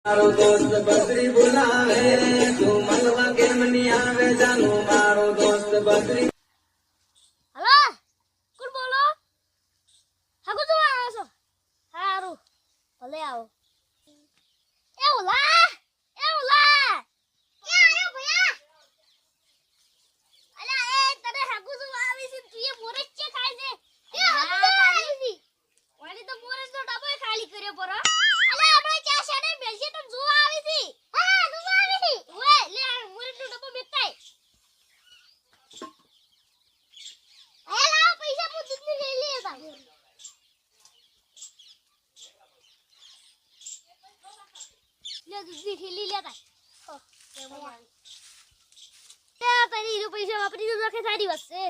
મારો દોસ્ત બદ્રી બોલાવે તું મળવા કેમ ની આવે જાનો મારો દોસ્ત બદ્રી હલો કોણ બોલો હાકુ તો આવો છો હારું ભલે આવો એ ઓલા એ આયો ભયા અલા એ તને હાકુ તો આવી છે તું એ મોરચ છે ખાઈ દે એ હાકુ તો ખાલી છે વાડી તો મોરચ નો ડબ્બો ખાલી કર્યો પર અલા આપણે ચા શાને બેસી તો જો આવી છે હા જો આવી છે ઓય લે મોરચ નો ડબ્બો મેકાય લાવ પૈસા હું દૂધ લઈ લેતા લે દૂધ ની થેલી લેતા તારી જો પૈસા વાપરી તો રાખે સારી વાત છે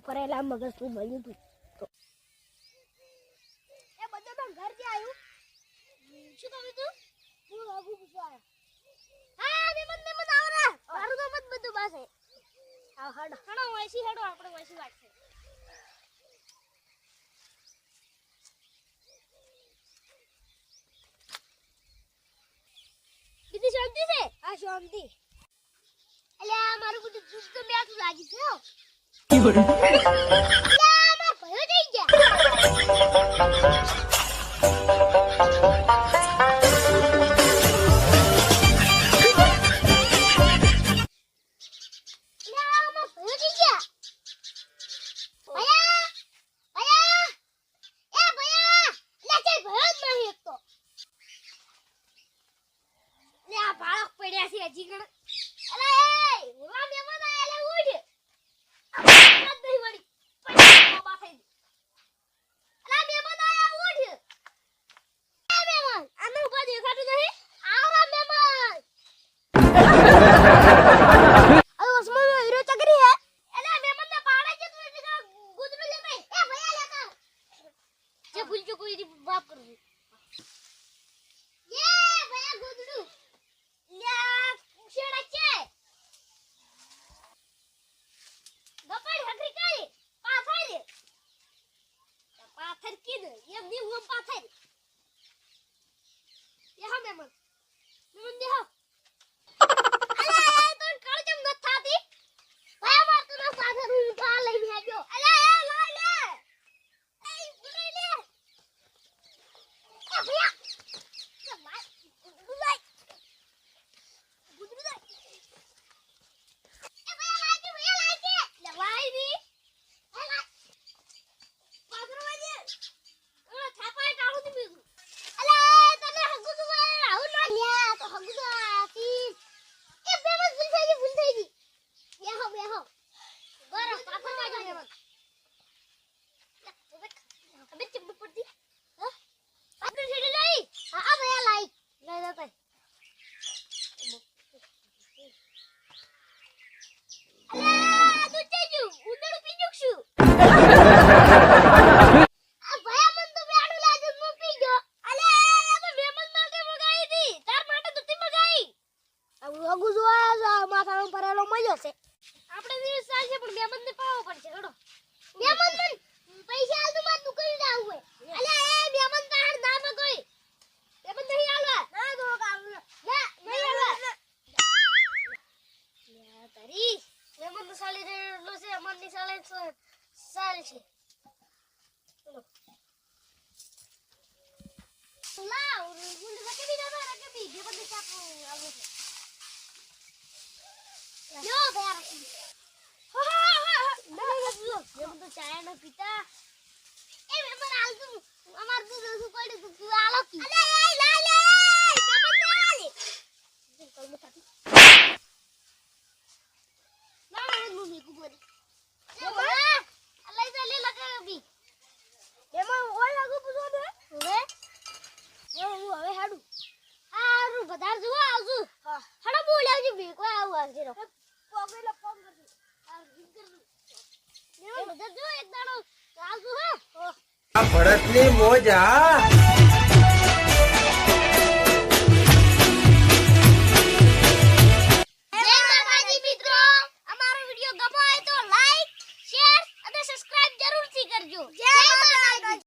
પરેલા મગજ તું બન્યું તું એ બધો પણ ઘર થી આવ્યું શું તમે તું હું આગુ પૂછવા હા બે બંને મત આવરા મારું તો મત બધું પાસે આ હડ હણો વાસી હેડો આપણે વાસી વાત છે બીજી શાંતિ છે આ શાંતિ એટલે આ મારું બધું દુઃખ તો બેઠું લાગી છે હો બધા જુઓ આવજો હડો બોલાવજો ભેગો આવું આવજે રો પોગેલો ફોન કરજો આ જીત કરજો ને બધા જો એક દાડો આવજો હો આ ભરતની મોજ આ